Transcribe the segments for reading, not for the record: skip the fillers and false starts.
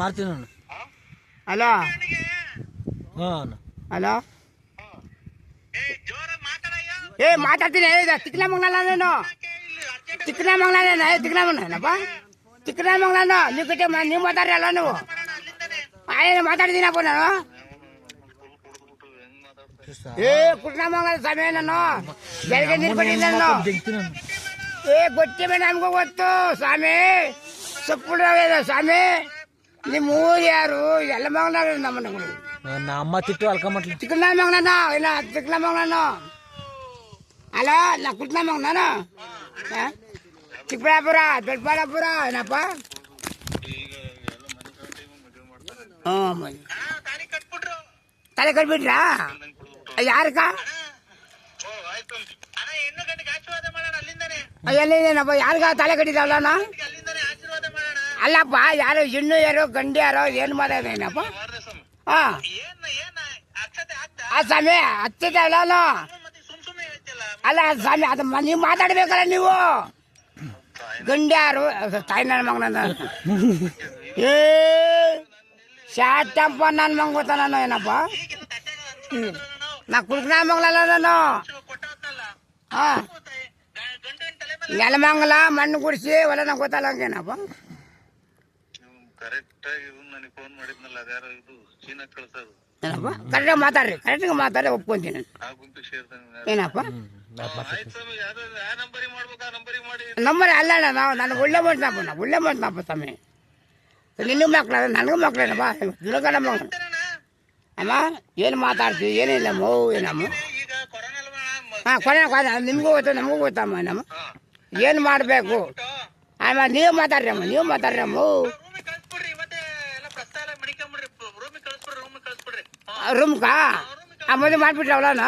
ಮಾಡ್ತೀನಿ ನಾನು. ಹಲೋ ಹಾಂ ಹಲೋ ಮಾತಾಡ್ತೀನಿ. ತಿಕ್ಕನಮಂಗ್ಲ ನಾನು ತಿಕ್ಕನಮಂಗ್ಲನಪ್ಪ ಚಿಕ್ಕನಮಂಗ್ಲನು ನೀವು ಕಟ್ಟಿ ನೀವು ಮಾತಾಡ್ರಲ್ಲ ನೀವು ಮಾತಾಡಿದ್ದೀನಪ್ಪ ನಾನು. ಕುಟ್ನಮಂಗ್ಲ ಸ್ವಾಮಿ ನಾನು ಬೆಳಗ್ಗೆ ನೀರು ಕೊಟ್ಟಿದ್ದೆ ನಾನು. ಗೊತ್ತಿಲ್ಲ ನಮಗೂ ಗೊತ್ತು ಸ್ವಾಮಿ. ಸೊಪ್ಪು ಸ್ವಾಮಿ ನಿಮ್ಮ ಊರು ಯಾರು ಎಲ್ಲ ಮಂಗ್ಲ ನಮ್ಮ ಅಮ್ಮ ತಿಟ್ಟು ಅಲ್ಕೊಂಬಟ್ಲಿ ಚಿಕ್ಕನಮಂಗ್ಲನ ಇಲ್ಲ ಚಿಕ್ಕನಮಂಗ್ಲನು ಅಲ್ಲ ನಾ ಕುಟ್ನಮಂಗ್ಲನು ಚಿಕ್ಕಬಳ್ಳಾಪುರ ದೊಡ್ಡಬಳ್ಳಾಪುರ ಏನಪ್ಪ. ತಲೆ ಕಟ್ಬಿಟ್ರಾ ಯಾರಕ್ಕ ಎಲ್ಲಿದೇನಪ್ಪ ಯಾರಿಗ ತಲೆ ಕಟ್ಟಿದವಲ್ಲ ಅಲ್ಲಪ್ಪ ಯಾರು ಹೆಣ್ಣು ಯಾರು ಗಂಡು ಯಾರೋ ಏನು ಮಾಡೋದೇನಪ್ಪ. ಹಾಂ ಆ ಸ್ವಾಮಿ ಹಚ್ಚಿದಲ್ಲ ಅಲ್ಲ ಸ್ವಾಮಿ ಅದು ನೀವು ಮಾತಾಡ್ಬೇಕಲ್ಲ ನೀವು. ಗಂಡು ಯಾರು ತಾಯಿ ನನ್ನ ಮಗನ ಏ ಶಾಟಪ್ಪ ನನ್ನ ಮಗ ಗೊತ್ತ ನಾನು ಏನಪ್ಪ ನಾ ಕುಡ್ಕನಮಂಗ್ಲಲ್ಲ ನಾನು. ಹಾಂ ನೆಲಮಂಗಲ ಮಣ್ಣು ಗುಡಿಸಿ ಹೊಲ ನಂಗೆ ಗೊತ್ತಲ್ಲ ಹಂಗೇನಪ್ಪ. ಏನಪ್ಪ ಕರೆಕ್ಟಾಗಿ ಮಾತಾಡ್ರಿ ಕರೆಕ್ಟಾಗಿ ಮಾತಾಡಿ ಒಪ್ಕೊಂತೀನಿ ಏನಪ್ಪ. ನಂಬರ್ ಅಲ್ಲ ನನಗೆ ಒಳ್ಳೆ ಮಾಡ್ತನಪ್ಪ ಸ್ವಾಮಿ. ನಿನ್ನ ಮಕ್ಳ ನನಗೂ ಮಕ್ಳೇನಪ್ಪ ದುರ್ಗಡ ಮಗ ಅಮ್ಮ ಏನು ಮಾತಾಡ್ತೀವಿ ಏನಿಲ್ಲ ಮೋ ಏನಮ್ಮ. ಹಾಂ ಕೊನೆ ನಿಮಗೂ ಗೊತ್ತು ನಮಗೂ ಗೊತ್ತಮ್ಮ ಏನಮ್ಮ ಏನು ಮಾಡಬೇಕು. ಆಮೇಲೆ ನೀವು ಮಾತಾಡ್ರಮ್ಮ ರೂಮ್ಕಾ ಮದುವೆ ಮಾಡಿಬಿಟ್ರವಳನ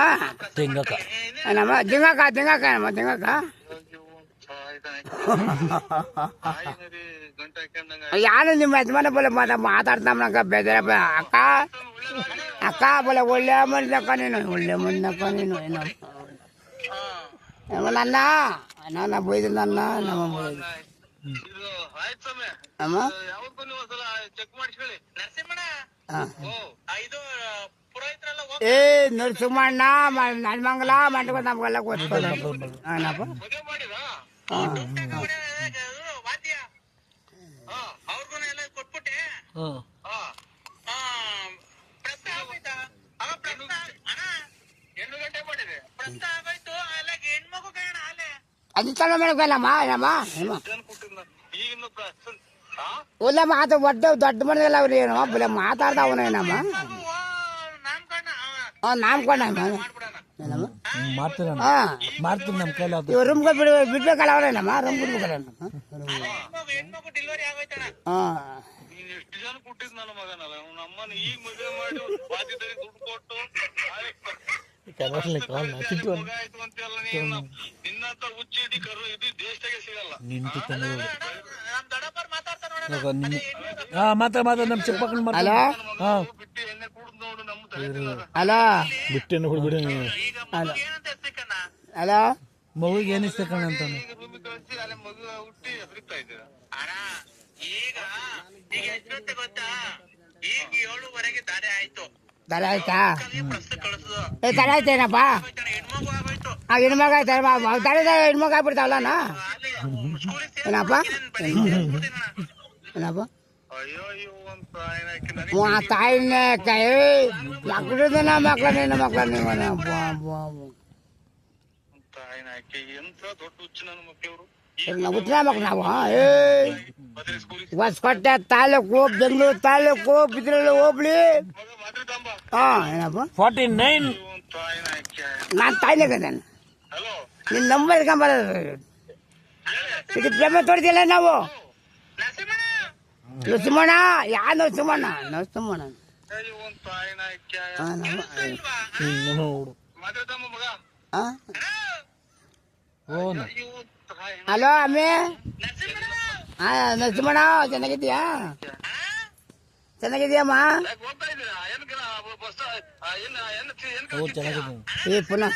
ಏನಮ್ಮ ದಿಂಗಕ್ಕ ಯಾರು ನಿಮ್ಮ ಯಜಮಾನ ಬೋಲೆ ಮಾತಾಡ್ತಾಮ ನಂಗೆ ಬೇಜಾರ. ಅಕ್ಕ ಬೋಲೆ ಒಳ್ಳೆ ಮಂದಕ್ಕ ನೀನು ಏನೋ ನನ್ನ ಬೈದು ನನ್ನ ನಮ್ಮ ಬೈದು ಅಮ್ಮ. ಏ ನರಸಿಂಹಣ್ಣ ನನ್ಮಂಗಲ ಮಂಟಕ ನಮ್ಗೆಲ್ಲ ಗೊತ್ತಲ್ಲ ಏನಪ್ಪ. ಅದು ಚಲೋ ಮಾಡಬೇಕಲ್ಲಮ್ಮ ಏನಮ್ಮ ಒಳ್ಳೆ ಮಾತು ದೊಡ್ಡ ಮನೆಯಲ್ಲ ಅವ್ರು ಏನಮ್ಮ ಬಲೆ ಮಾತಾಡ್ದವನೇನಮ್ಮ. ನಾಮ್ಕೊಂಡ ಮಾಡ್ತೀನಿ ನಮ್ಮ ಕೈಲಿ ರೂಮ್ಗೆ ಬಿಡ್ಬೇಕಲ್ಲ ಅವ್ರೇನಮ್ಮ ರೂಮ್ ಬಿಡ್ಬೇಕಲ್ಲ. ಹಾಂ ಮಾತ್ರ ನಮ್ಮ ಚಿಕ್ಕಪ್ಪನ ಹಲೋ ಹಲೋ ಬಿಟ್ಟೇನು ಹುಡ್ಬಿಡಿ ಹಲೋ ಮಗುಗೆ ಏನಿಸ್ತ ಕಣ ಅಂತ ದಾರಿ ಆಯ್ತಾ ದಾರಿ ಆಯ್ತೇನಪ್ಪ. ಹೆಣ್ಮಗ ಆಯ್ತಮ್ಮ ದಾರಿದ ಹೆಣ್ಮಗ ಆಗ್ಬಿಡ್ತಾವಲ್ಲನ ಏನಪ್ಪ ಏನಪ್ಪ. ತಾಯಿನ ಕೈ ಮಕ್ಕಳದನ ಮಕ್ಕಳ ನೀವು ಹುಟ್ಟಿನ ಮಕ್ಳು ನಾವು. ಹೊಸಕೋಟೆ ತಾಲೂಕು ಬೆಂಗಳೂರು ತಾಲೂಕು ಬಿದ್ರಳ್ಳಿ ಹೋಬ್ಳಿ. ಹಾಂ ಏನಪ್ಪ 49 ನಾನು ತಾಯಿನೇ ಕದೇನೆ ನಿನ್ನ ನಂಬರ್ ಇಟ್ಕೊಂಬರೋದು ಇದು ಪ್ರೇಮ ತೋರಿಸಿಲ್ಲ ನಾವು. ನರಸಿಂಹಣ್ಣ ಯಾವ ನರಸಿಂಹಣ್ಣ ಹಲೋ ಅಮ್ಮೆ. ನರಸಿಂಹಣ್ಣ ಚೆನ್ನಾಗಿದ್ಯಮ್ಮ. ಚೆನ್ನಾಗಿದೆ ಪುನಃ